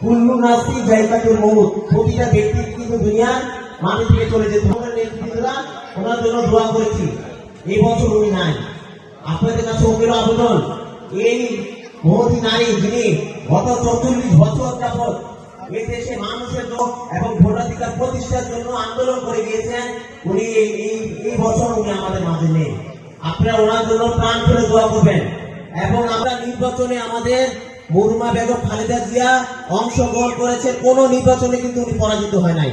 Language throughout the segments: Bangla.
কুল্লু নাসি জায়গাতুল মউত, প্রতিটা ব্যক্তির কিন্তু দুনিয়ার মাটি থেকে চলে যেতে হবে। নেতৃত্বরা ওনার জন্য দোয়া করেছি, এই বছর উনি নাই। আপনাদের কাছে ওদের আবেদন, এই মহতী নারী যিনি গত 44 বছর যাবৎ এই দেশে মানুষের জন্য এবং ভোটাধিকার প্রতিষ্ঠার জন্য আন্দোলন করে গিয়েছেন, উনি এই বছর উনি আমাদের মাঝে নেই। আপনারা ওনার জন্য প্রাণ খুলে দোয়া করবেন। এবং আমরা নির্বাচনে আমাদের মরহুমা বেগম খালেদা জিয়া অংশগ্রহণ করেছে, কোন নির্বাচনে কিন্তু উনি পরাজিত হয় নাই।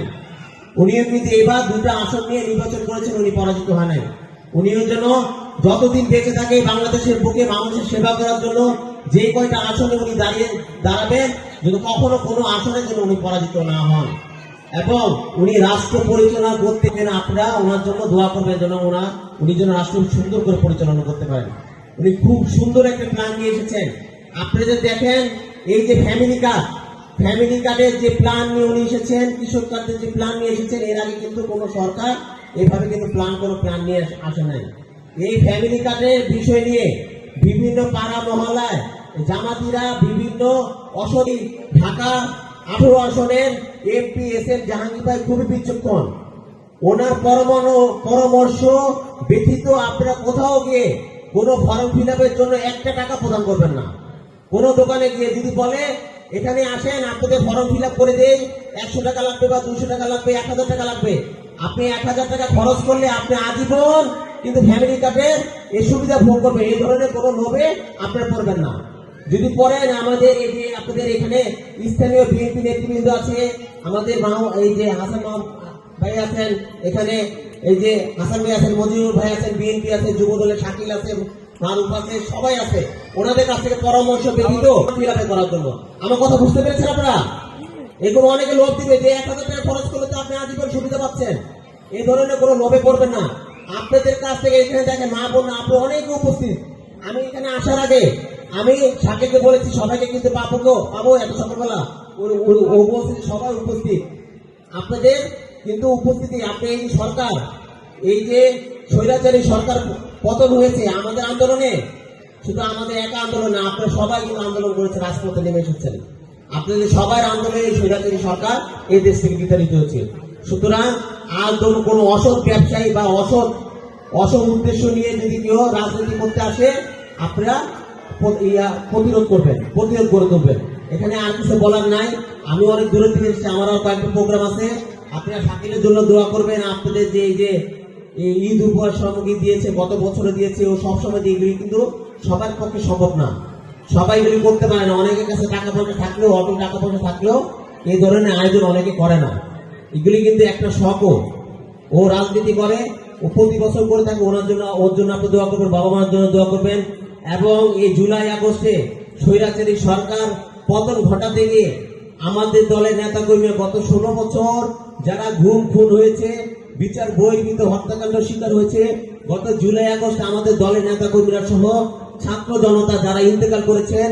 উনিও কিন্তু এবার 2টা আসন নিয়ে নির্বাচন করেছেন, উনি পরাজিত হয় নাই। উনিও যেন যতদিন বেঁচে থাকে বাংলাদেশের বুকে মানুষের সেবা করার জন্য যে কয়টা আসনে উনি দাঁড়াবেন, যেন কখনো কোনো আসনে যেন উনি পরাজিত না হন এবং উনি রাষ্ট্র পরিচালনা করতে গেলে আপনারা ওনার জন্য দোয়া করবেন, যেন উনি যেন রাষ্ট্র সুন্দর করে পরিচালনা করতে পারেন। উনি খুব সুন্দর একটা প্ল্যান নিয়ে এসেছেন। আপনি যদি দেখেন এই যে ফ্যামিলি কার্ডের যে প্ল্যান নিয়ে উনি এসেছেন, কৃষক কার্ডের যে প্ল্যান নিয়ে এসেছেন, এর আগে কিন্তু কোনো সরকার এভাবে কিন্তু কোনো প্ল্যান নিয়ে আসে নাই। এই ফ্যামিলি কার্ডের বিষয় নিয়ে বিভিন্ন পাড়া মহল্লায় জামাতিরা বিভিন্ন অসদি, ঢাকা 18 আসনের এমপি এস.এম. জাহাঙ্গীর ভাই খুবই বিচক্ষণ। ওনার পরামর্শ ব্যতীত আপনারা কোথাও গিয়ে কোনো ফর্ম ফিল আপের জন্য 1 টাকা প্রদান করবেন না। কোন দোকানে গিয়ে যদি বলে এখানে আসেন আপনাদের ফর্ম ফিল আপ করে দেই, 100 টাকা লাগবে বা 200 টাকা লাগবে, 1000 টাকা লাগবে, আপনি 1000 টাকা খরচ করলে আপনি আজীবন কিন্তু ফ্যামিলি কার্ডের এই সুবিধা ভোগ করবেন। এই ধরনের কোনো লোভে আপনারা পড়বেন না। যদি পড়েন, আমাদের এই যে আপনাদের এখানে স্থানীয় বিএনপি নেতৃবৃন্দ আছে, আমাদের এই যে হাসান ভাই আছেন, এখানে এই যে হাসান ভাই আছেন, মজিবুর ভাই আছেন, বিএনপি আছে, যুব দলের শাকিল আছে, মারুফ আছে, সবাই আছে। ওনাদের কাছ থেকে পরামর্শ ব্যতীত ফিল আপ করার জন্য। আমার কথা বুঝতে পেরেছেন আপনারা? এগুলো অনেকে লোভ দিবে যে 1000 টাকা খরচ করলে তো আপনি আজীবন সুবিধা পাচ্ছেন। এই ধরনের কোনো লোভে পড়বেন না। আপনাদের কাছ থেকে এখানে দেখেন মা বোন আপনি অনেকে উপস্থিত। আমি এখানে আসার আগে আমি শাকিলকে বলেছি সবাইকে কিন্তু পাবো এত সকালবেলা, ও বলছে সবাই উপস্থিত। আপনাদের কিন্তু উপস্থিতি, আপনি এই সরকার, এই যে স্বৈরাচারী সরকার পতন হয়েছে আমাদের আন্দোলনে, শুধু আমাদের একা আন্দোলন না, আপনারা সবাই কিন্তু আন্দোলন করেছে, রাজপথে নেমে এসেছেন। আপনাদের সবার আন্দোলনে এই স্বৈরাচারী সরকার এই দেশ থেকে বিতাড়িত হয়েছে। সুতরাং আর কোনো অসৎ ব্যবসায়ী বা অসৎ উদ্দেশ্য নিয়ে যদি কেউ রাজনীতি করতে আসে, আপনারা প্রতিরোধ করে তুলবেন। এখানে আর কিছু বলার নাই। আমি অনেক দূরে থেকে এসেছি, আমারও কয়েকটা প্রোগ্রাম আছে। আপনারা শাকিলের জন্য দোয়া করবেন। আপনাদের যে এই যে ঈদ উপহার সামগ্রী দিয়েছে, গত বছরে দিয়েছে, ও সবসময় দিয়ে, এগুলি কিন্তু সবার পক্ষে সম্ভব না, সবাই এগুলি করতে পারে না। অনেকের কাছে টাকা পয়সা থাকলেও, অটো টাকা পয়সা থাকলেও এই ধরনের আয়োজন অনেকে করে না। এগুলি কিন্তু একটা শখ। ও রাজনীতি করে, ও প্রতি বছর করে থাকে। ওর জন্য আপনি দোয়া করবেন, বাবা মার জন্য দোয়া করবেন। এবং এই জুলাই আগস্টে স্বৈরাচারী সরকার পতন ঘটাতে গিয়ে আমাদের দলের নেতা কর্মীরা গত 16 বছর যারা খুন হয়েছে, বিচার বহির্ভূত হত্যাকাণ্ড শিকার হয়েছে, গত জুলাই আগস্ট আমাদের দলের নেতা কর্মীরা সহ ছাত্র জনতা যারা ইন্তেকাল করেছেন,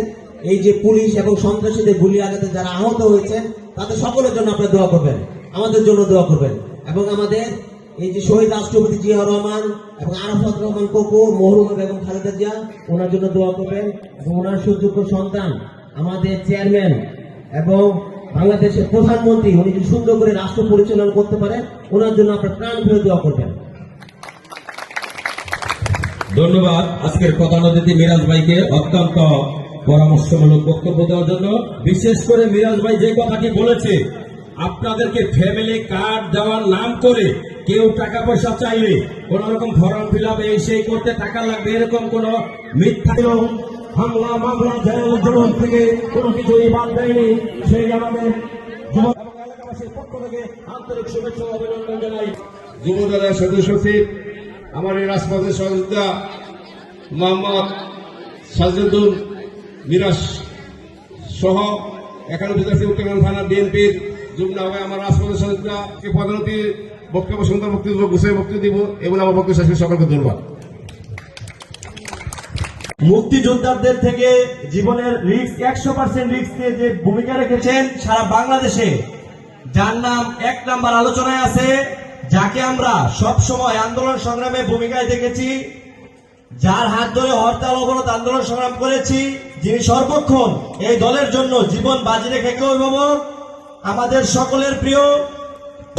এই যে পুলিশ এবং সন্ত্রাসীদের গুলি আঘাতে যারা আহত হয়েছেন, তাদের সকলের জন্য আপনারা দোয়া করবেন, আমাদের জন্য দোয়া করবেন। এবং আমাদের এই যে শহীদ রাষ্ট্রপতি জিয়াউর রহমান এবং আরাফাত রহমান কোকো, মরহুমা বেগম খালেদা জিয়া, ওনার জন্য দোয়া করবেন। এবং ওনার সুযোগ্য সন্তান আমাদের চেয়ারম্যান এবং বাংলাদেশের প্রধানমন্ত্রী, উনি যদি সুন্দর করে রাষ্ট্র পরিচালনা করতে পারেন, ওনার জন্য আপনার প্রাণ খুলে দোয়া করবেন। ধন্যবাদ আজকের প্রধান অতিথি মিরাজ ভাইকে অত্যন্ত পরামর্শমূলক বক্তব্য দেওয়ার জন্য। বিশেষ করে মিরাজ ভাই যে কথাটি বলেছে, আপনাদেরকে ফ্যামিলি কার্ড দেওয়ার নাম করে কেউ টাকা পয়সা চাইলে কোন রকম ফর্ম ফিল আপ সেই করতে টাকা লাগবে, এরকম কোন মিথ্যা হামলা মামলা জেল থেকে কোনো কিছুই বাদ দেয়নি। সেই আমাদের যুব এবং এলাকাবাসীর পক্ষ থেকে আন্তরিক শুভেচ্ছা অভিনন্দন জানাই। যুব দলের সদস্য সচিব আমার এই রাজপথের সহযোগিতা মোহাম্মদ সাজেদুল মিরাজ সহ এখানে বিদ্যার্থী উত্তরগ্রাম থানা বিএনপির যুগ্ম হবে আমার রাজপথের সহযোগিতা পদোন্নতি বক্তব্য সুন্দর বক্তব্য গুছিয়ে বক্তব্য দিব এবং আমার বক্তব্য শেষ সকলকে ধন্যবাদ। মুক্তিযোদ্ধাদের থেকে জীবনের রিস্ক 100% রিস্ক নিয়ে যে ভূমিকা রেখেছেন সারা বাংলাদেশে, যার নাম 1 নাম্বার আলোচনায় আছে, যাকে আমরা সব সময় আন্দোলন সংগ্রামে ভূমিকায় দেখেছি, যার হাত ধরে হরতাল অবরোধ আন্দোলন সংগ্রাম করেছি, যিনি সর্বক্ষণ এই দলের জন্য জীবন বাজি রেখে অভিভাবক, আমাদের সকলের প্রিয়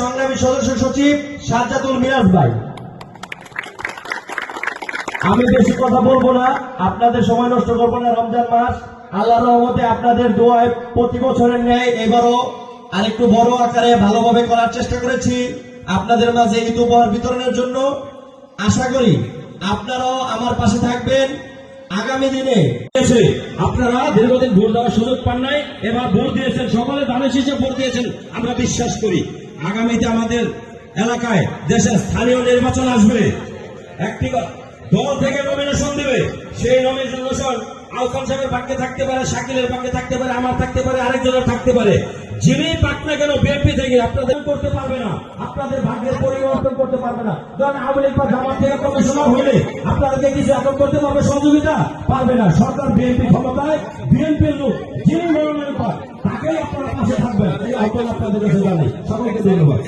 সংগ্রামী সদস্য সচিব সাজ্জাদুল মিরাজ ভাই। আমি বেশি কথা বলবো না, আপনাদের সময় নষ্ট করবো না। রমজান মাস, আল্লাহর রহমতে আপনাদের দোয়ায় প্রতি বছরের ন্যায় এবারও আরেকটু বড় আকারে ভালোভাবে করার চেষ্টা করেছি আপনাদের মাঝে ঈদ উপহার বিতরণের জন্য। আশা করি আপনারাও আমার পাশে থাকবেন আগামী দিনে। আপনারা দীর্ঘদিন ভোট দেওয়ার সুযোগ পান নাই, এবার ভোট দিয়েছেন, সকলে দানের শীষে ভোট দিয়েছেন। আমরা বিশ্বাস করি আগামীতে আমাদের এলাকায় দেশের স্থানীয় নির্বাচন আসবে, একটি দল থেকে নমিনেশন দিবে। সেই নমিনেশন আহসান সাহেবের ভাগ্যে থাকতে পারে, শাকিলের ভাগ্যে থাকতে পারে, আমার থাকতে পারে, আরেকজনের থাকতে পারে। যিনি পাক না কেন বিএনপি থেকে আপনাদের করতে পারবে না, আপনাদের ভাগ্যের পরিবর্তন করতে পারবে না। ধরেন আওয়ামী লীগ বা জামাত থেকে কমিশনার হইলে আপনাদেরকে কিছু এখন করতে পারবে, সহযোগিতা পারবে না। সরকার বিএনপি ক্ষমতায়, বিএনপির লোক যিনি মনোনয়ন পান তাকেই আপনারা পাশে থাকবেন, এই আহ্বান আপনাদের কাছে জানাই। সকলকে ধন্যবাদ।